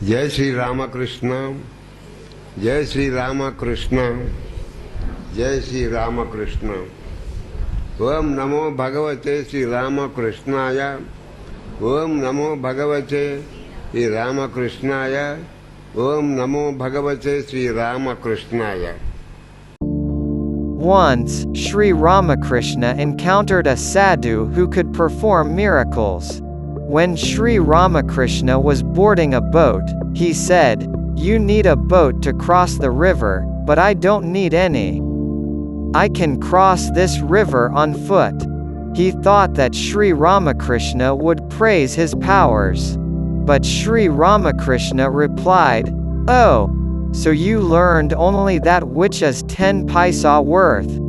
जय श्री रामकृष्ण, जय श्री रामकृष्ण, जय श्री रामकृष्ण। ओम नमो भगवते श्री रामकृष्णाय, ओम नमो भगवते श्री रामकृष्णाय, ओम नमो भगवते Shri रामकृष्णाय। Once, Sri Ramakrishna encountered a sadhu who could perform miracles. When Sri Ramakrishna was boarding a boat, he said, "You need a boat to cross the river, but I don't need any. I can cross this river on foot." He thought that Sri Ramakrishna would praise his powers. But Sri Ramakrishna replied, "Oh, so you learned only that which is 10 paisa worth?"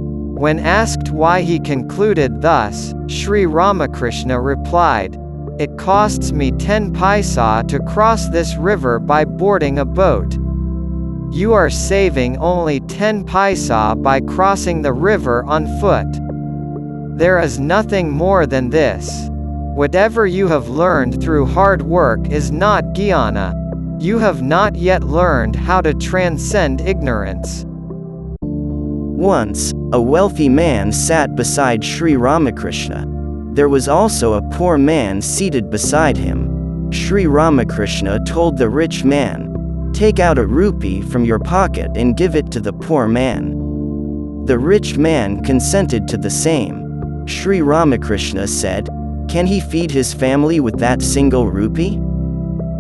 When asked why he concluded thus, Sri Ramakrishna replied, "It costs me 10 paisa to cross this river by boarding a boat. You are saving only 10 paisa by crossing the river on foot. There is nothing more than this. Whatever you have learned through hard work is not jnana. You have not yet learned how to transcend ignorance." Once, a wealthy man sat beside Sri Ramakrishna. There was also a poor man seated beside him. Sri Ramakrishna told the rich man, "Take out a rupee from your pocket and give it to the poor man." The rich man consented to the same. Sri Ramakrishna said, "Can he feed his family with that single rupee?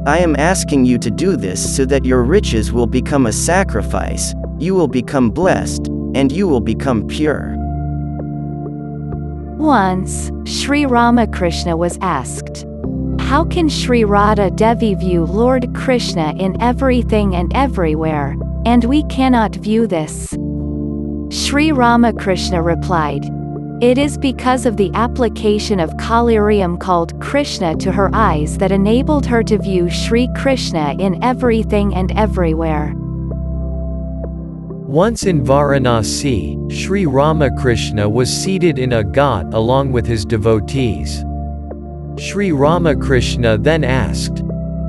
I am asking you to do this so that your riches will become a sacrifice, you will become blessed, and you will become pure." Once, Sri Ramakrishna was asked, "How can Sri Radha Devi view Lord Krishna in everything and everywhere, and we cannot view this?" Sri Ramakrishna replied, "It is because of the application of Kalirium called Krishna to her eyes that enabled her to view Sri Krishna in everything and everywhere." Once in Varanasi, Sri Ramakrishna was seated in a ghat along with his devotees. Sri Ramakrishna then asked,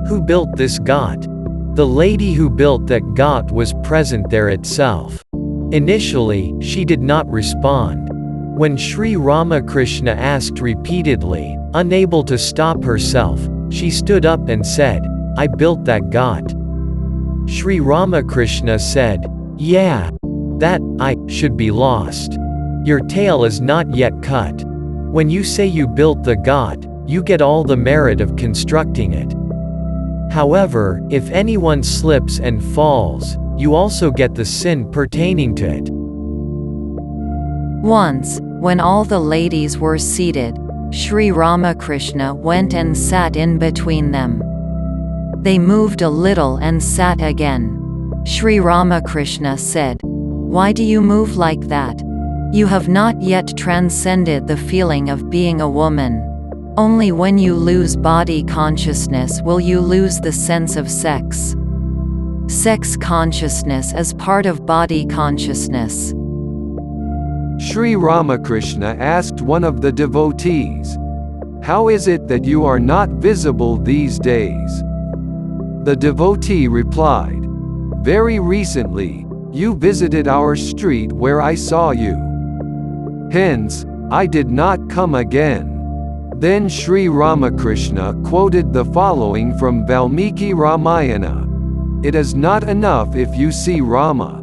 "Who built this ghat?" The lady who built that ghat was present there itself. Initially, she did not respond. When Sri Ramakrishna asked repeatedly, unable to stop herself, she stood up and said, "I built that ghat." Sri Ramakrishna said, "Yeah, that I should be lost. Your tail is not yet cut. When you say you built the ghat, you get all the merit of constructing it. However, if anyone slips and falls, you also get the sin pertaining to it." Once, when all the ladies were seated, Sri Ramakrishna went and sat in between them. They moved a little and sat again. Sri Ramakrishna said, "Why do you move like that? You have not yet transcended the feeling of being a woman. Only when you lose body consciousness will you lose the sense of sex. Sex consciousness is part of body consciousness." Sri Ramakrishna asked one of the devotees, "How is it that you are not visible these days?" The devotee replied, "Very recently, you visited our street where I saw you. Hence, I did not come again." Then Sri Ramakrishna quoted the following from Valmiki Ramayana, "It is not enough if you see Rama.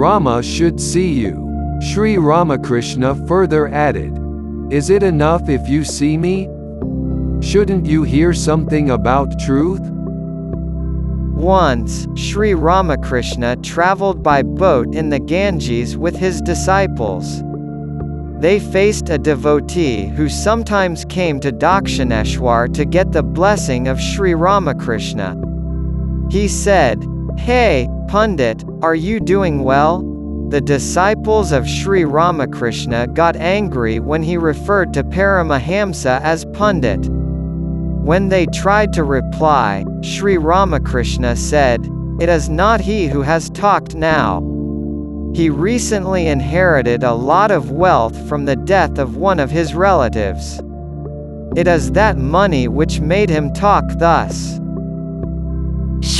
Rama should see you." Sri Ramakrishna further added, "Is it enough if you see me? Shouldn't you hear something about truth?" Once, Sri Ramakrishna traveled by boat in the Ganges with his disciples. They faced a devotee who sometimes came to Dakshineshwar to get the blessing of Sri Ramakrishna. He said, "Hey, Pundit, are you doing well?" The disciples of Sri Ramakrishna got angry when he referred to Paramahamsa as Pundit. When they tried to reply, Sri Ramakrishna said, "It is not he who has talked now. He recently inherited a lot of wealth from the death of one of his relatives. It is that money which made him talk thus."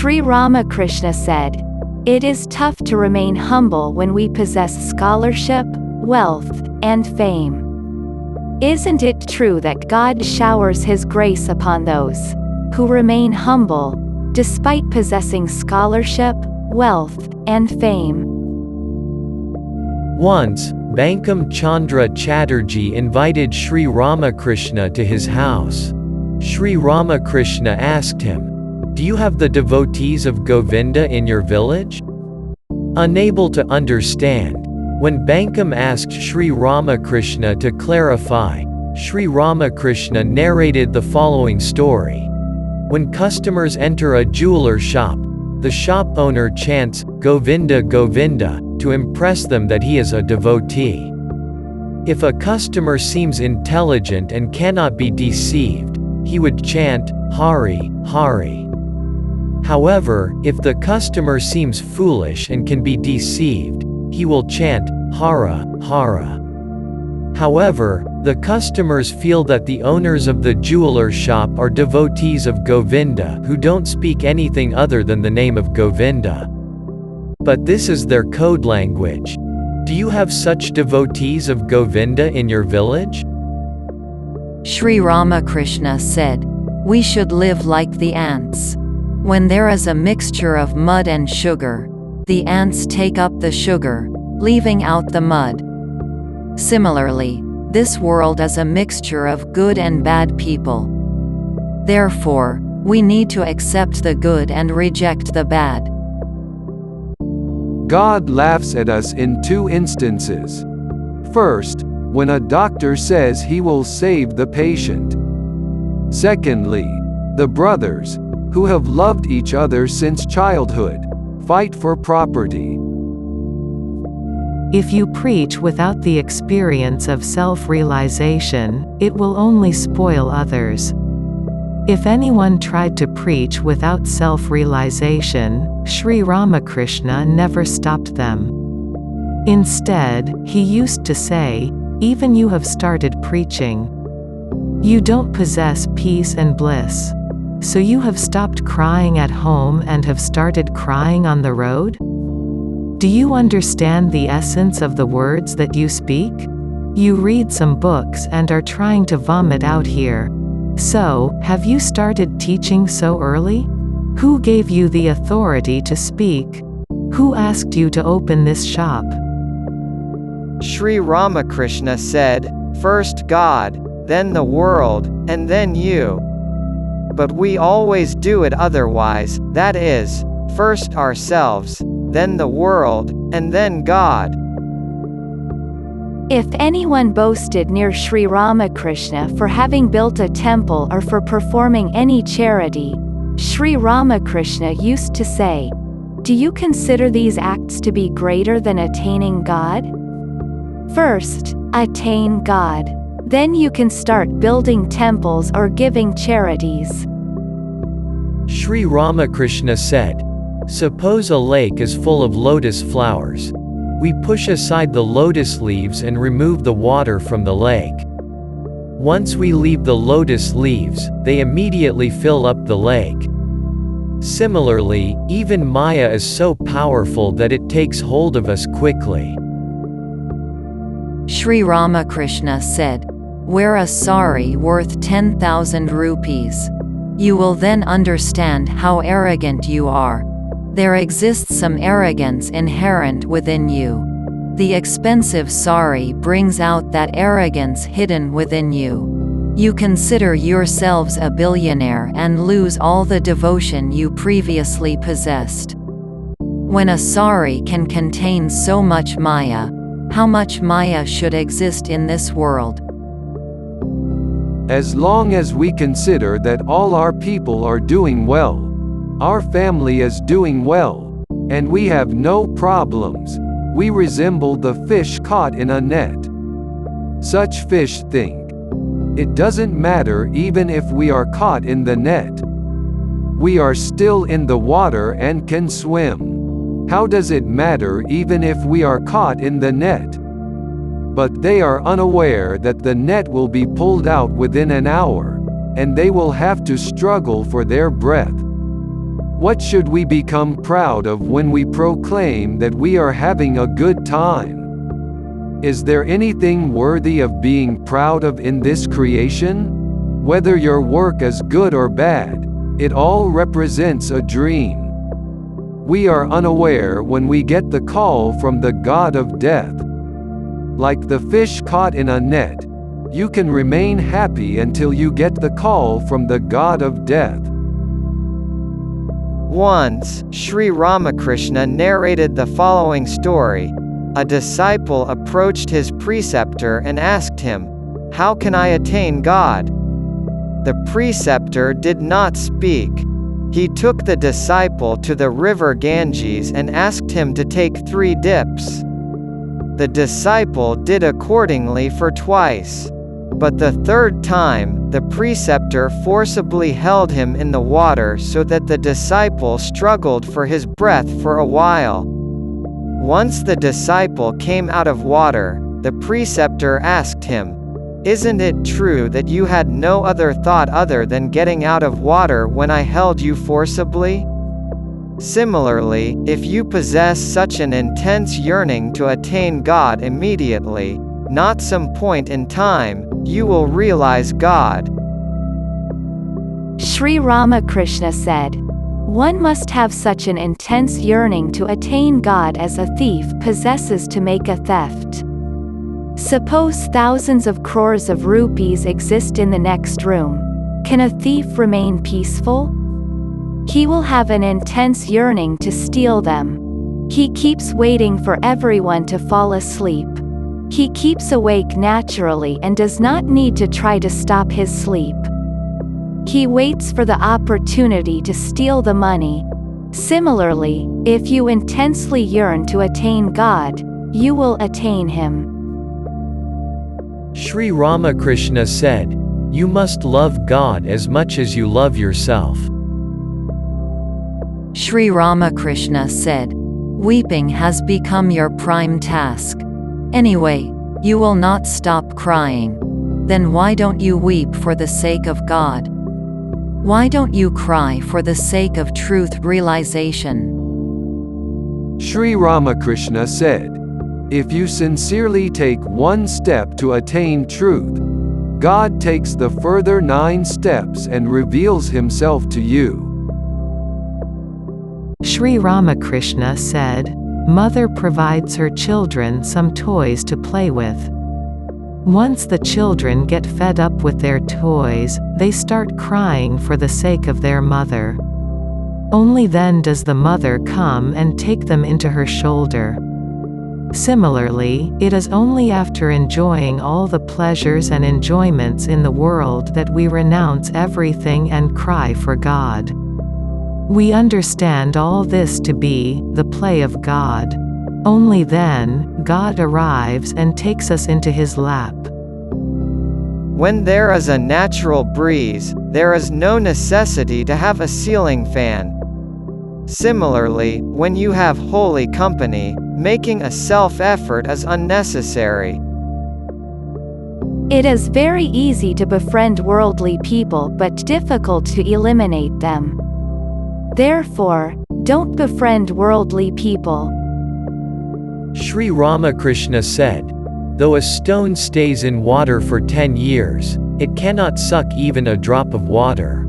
Sri Ramakrishna said, "It is tough to remain humble when we possess scholarship, wealth, and fame. Isn't it true that God showers His grace upon those who remain humble, despite possessing scholarship, wealth, and fame?" Once, Bankim Chandra Chatterjee invited Sri Ramakrishna to his house. Sri Ramakrishna asked him, "Do you have the devotees of Govinda in your village?" Unable to understand, when Bankim asked Sri Ramakrishna to clarify, Sri Ramakrishna narrated the following story. When customers enter a jeweler shop, the shop owner chants, "Govinda, Govinda," to impress them that he is a devotee. If a customer seems intelligent and cannot be deceived, he would chant, "Hari, Hari." However, if the customer seems foolish and can be deceived, he will chant, "Hara, Hara." However, the customers feel that the owners of the jeweler shop are devotees of Govinda who don't speak anything other than the name of Govinda. But this is their code language. Do you have such devotees of Govinda in your village? Sri Ramakrishna said, "We should live like the ants. When there is a mixture of mud and sugar, the ants take up the sugar, leaving out the mud. Similarly, this world is a mixture of good and bad people. Therefore, we need to accept the good and reject the bad." God laughs at us in two instances. First, when a doctor says he will save the patient. Secondly, the brothers, who have loved each other since childhood, fight for property. If you preach without the experience of self-realization, it will only spoil others. If anyone tried to preach without self-realization, Sri Ramakrishna never stopped them. Instead, he used to say, "Even you have started preaching. You don't possess peace and bliss. So you have stopped crying at home and have started crying on the road? Do you understand the essence of the words that you speak? You read some books and are trying to vomit out here. So, have you started teaching so early? Who gave you the authority to speak? Who asked you to open this shop?" Sri Ramakrishna said, "First God, then the world, and then you. But we always do it otherwise, that is, first ourselves, then the world, and then God." If anyone boasted near Sri Ramakrishna for having built a temple or for performing any charity, Sri Ramakrishna used to say, "Do you consider these acts to be greater than attaining God? First, attain God. Then you can start building temples or giving charities." Sri Ramakrishna said, "Suppose a lake is full of lotus flowers. We push aside the lotus leaves and remove the water from the lake. Once we leave the lotus leaves, they immediately fill up the lake. Similarly, even Maya is so powerful that it takes hold of us quickly." Sri Ramakrishna said, "Wear a sari worth 10,000 rupees. You will then understand how arrogant you are. There exists some arrogance inherent within you. The expensive sari brings out that arrogance hidden within you. You consider yourselves a billionaire and lose all the devotion you previously possessed. When a sari can contain so much Maya, how much Maya should exist in this world?" As long as we consider that all our people are doing well, our family is doing well, and we have no problems, we resemble the fish caught in a net. Such fish think, it doesn't matter even if we are caught in the net. We are still in the water and can swim. How does it matter even if we are caught in the net? But they are unaware that the net will be pulled out within an hour, and they will have to struggle for their breath. What should we become proud of when we proclaim that we are having a good time? Is there anything worthy of being proud of in this creation? Whether your work is good or bad, it all represents a dream. We are unaware when we get the call from the god of death. Like the fish caught in a net, you can remain happy until you get the call from the god of death. Once, Sri Ramakrishna narrated the following story. A disciple approached his preceptor and asked him, "How can I attain God?" The preceptor did not speak. He took the disciple to the river Ganges and asked him to take 3 dips. The disciple did accordingly for twice. But the third time, the preceptor forcibly held him in the water so that the disciple struggled for his breath for a while. Once the disciple came out of water, the preceptor asked him, "Isn't it true that you had no other thought other than getting out of water when I held you forcibly?" Similarly, if you possess such an intense yearning to attain God immediately, not some point in time, you will realize God. Sri Ramakrishna said, "One must have such an intense yearning to attain God as a thief possesses to make a theft. Suppose thousands of crores of rupees exist in the next room. Can a thief remain peaceful? He will have an intense yearning to steal them. He keeps waiting for everyone to fall asleep. He keeps awake naturally and does not need to try to stop his sleep. He waits for the opportunity to steal the money. Similarly, if you intensely yearn to attain God, you will attain Him." Sri Ramakrishna said, "You must love God as much as you love yourself." Sri Ramakrishna said, "Weeping has become your prime task. Anyway, you will not stop crying. Then why don't you weep for the sake of God? Why don't you cry for the sake of truth realization?" Sri Ramakrishna said, "If you sincerely take one step to attain truth, God takes the further 9 steps and reveals Himself to you." Sri Ramakrishna said, "Mother provides her children some toys to play with. Once the children get fed up with their toys, they start crying for the sake of their mother. Only then does the mother come and take them into her shoulder. Similarly, it is only after enjoying all the pleasures and enjoyments in the world that we renounce everything and cry for God. We understand all this to be the play of God. Only then, God arrives and takes us into His lap." When there is a natural breeze, there is no necessity to have a ceiling fan. Similarly, when you have holy company, making a self-effort is unnecessary. It is very easy to befriend worldly people but difficult to eliminate them. Therefore, don't befriend worldly people. Sri Ramakrishna said, "Though a stone stays in water for 10 years, it cannot suck even a drop of water.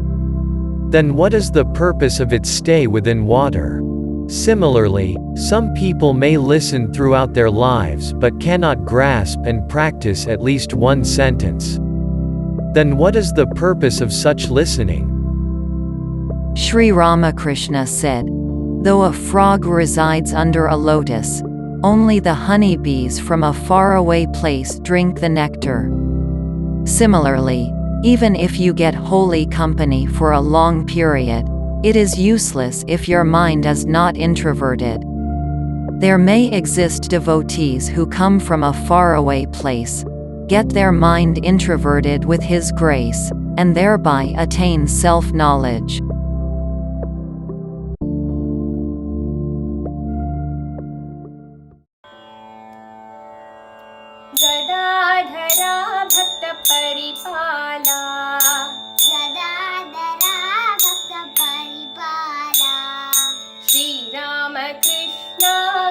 Then what is the purpose of its stay within water?" Similarly, some people may listen throughout their lives but cannot grasp and practice at least one sentence. Then what is the purpose of such listening? Sri Ramakrishna said, "Though a frog resides under a lotus, only the honeybees from a faraway place drink the nectar. Similarly, even if you get holy company for a long period, it is useless if your mind is not introverted. There may exist devotees who come from a faraway place, get their mind introverted with His grace, and thereby attain self-knowledge." Gadadhara भक्त परिपाला, गदाधरा भक्त परिपाला,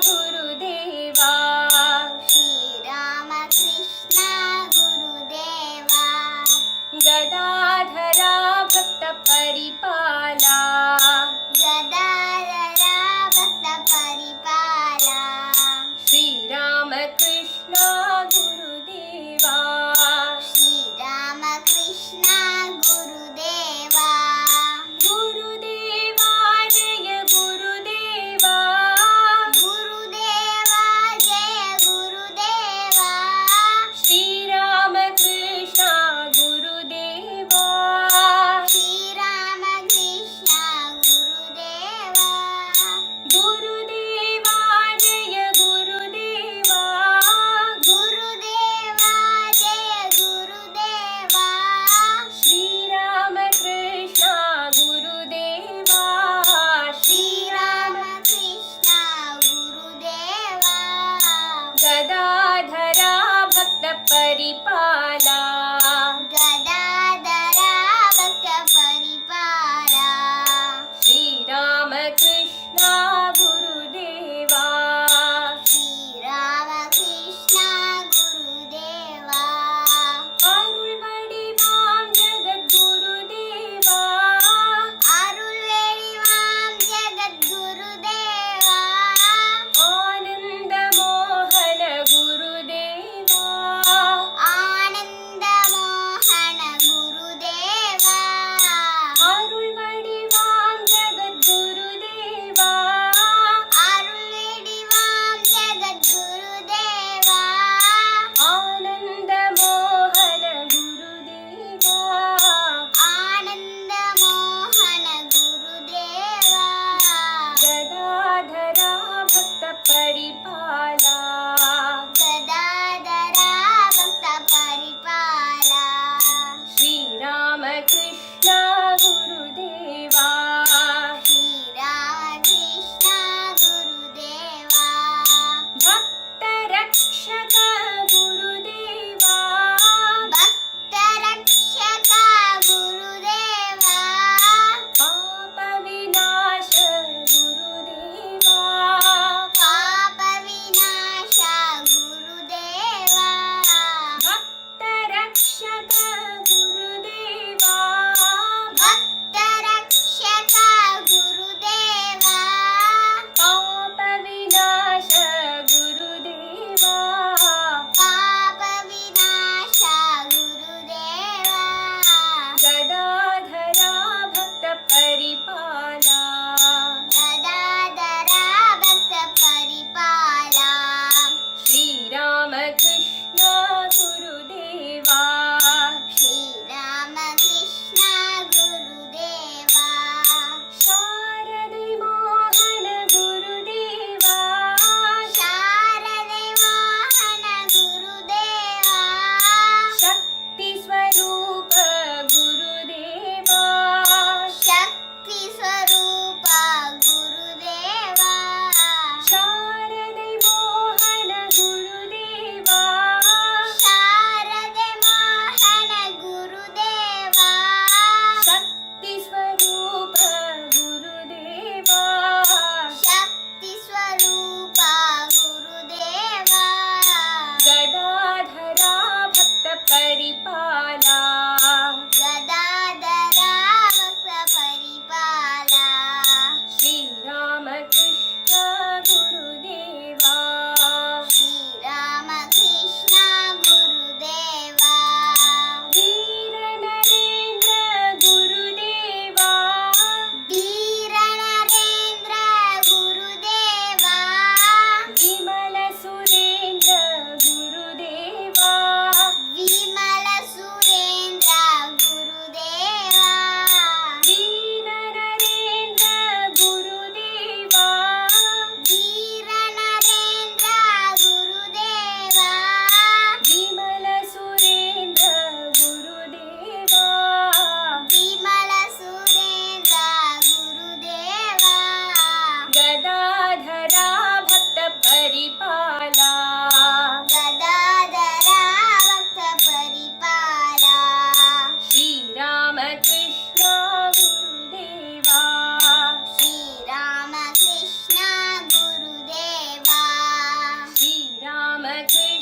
गुरुदेवा श्रीरामकृष्ण गुरुदेवा गदाधरा भक्तपरिपाला गदाधरा भक्तपरिपाला श्रीरामकृष्ण गुरुदेवा श्रीरामकृष्ण गुरुदेवा गुरुदेवा जय गुरुदेवा गुरुदेवा जय गुरुदेवा श्रीरामकृष्ण गुरुदेवा श्रीरामकृष्ण गुरुदेवा गुरुदेवा जय गुरुदेवा गुरुदेवा जय गुरुदेवा श्रीरामकृष्ण गुरुदेवा श्रीरामकृष्ण गुरुदेवा गदाधरा भक्तपरिपाला गदाधरा भक्तपरिपाला श्रीरामकृष्ण गुरुदेवा श्रीरामकृष्ण गुरुदेवा अरुள்வடிவாம் जगद्गुरुदेवा अरुள்வடிவாம் जगद्गुरुदेवा आनन्दमोहन गुरुदेवा आनन्दमोहन गुरुदेवा अरुள்வடிவாம் जगद्गुरुदेवा अरुள்வடிவாம் जगद्गुरुदेवा आनन्दमोहन गुरुदेवा आनन्दमोहन गुरुदेवा गदाधरा भक्तपरिपाला गदाधरा भक्तपरिपाला श्रीरामकृष्ण गुरुदेवा श्रीरामकृष्ण गुरुदेवा भक्तरक्षक गुरुदेवा भक्तरक्षक गुरुदेवा पापविनाश गुरुदेवा पापविनाश गुरुदेवा भक्तरक्षक गुरुदेवा भक्तरक्षक गुरुदेवा पापविनाश गुरुदेवा पापविनाश गुरुदेवा गदाधरा भक्तपरिपाला गदाधरा भक्तपरिपाला श्रीरामकृष्ण गुरुदेवा श्रीरामकृष्ण गुरुदेवा शारदे मोहन गुरुदेवा शारदे मोहन गुरुदेवा शक्ति स्वरूप गुरुदेवा शक्ति स्वरूप गुरुदेवा शारदे मोहन गुरुदेवा शारदे मोहन गुरुदेवा शक्ति स्वरूप गुरुदेवा शक्ति स्वरूप गुरुदेवा गदाधरा भक्तपरिपाला गदाधरा भक्तपरिपाला श्रीरामकृष्ण गुरुदेवा श्रीरामकृष्ण गुरुदेवा वीर नरेन्द्र गुरुदेवा वीर नरेन्द्र गुरुदेवा विमल सुरेन्द्र गुरुदेवा विमल सुरेन्द्र गुरुदेवा वीर नरेन्द्र गुरुदेवा वीर नरेन्द्र गुरुदेवा विमल सुरेन्द्र गुरुदेवा विमल सुरेन्द्र गुरुदेवा गदाधरा भक्तपरिपाला गदाधरा भक्तपरिपाला श्रीरामकृष्ण गुरुदेवा श्रीरामकृष्ण गुरुदेवा Krishna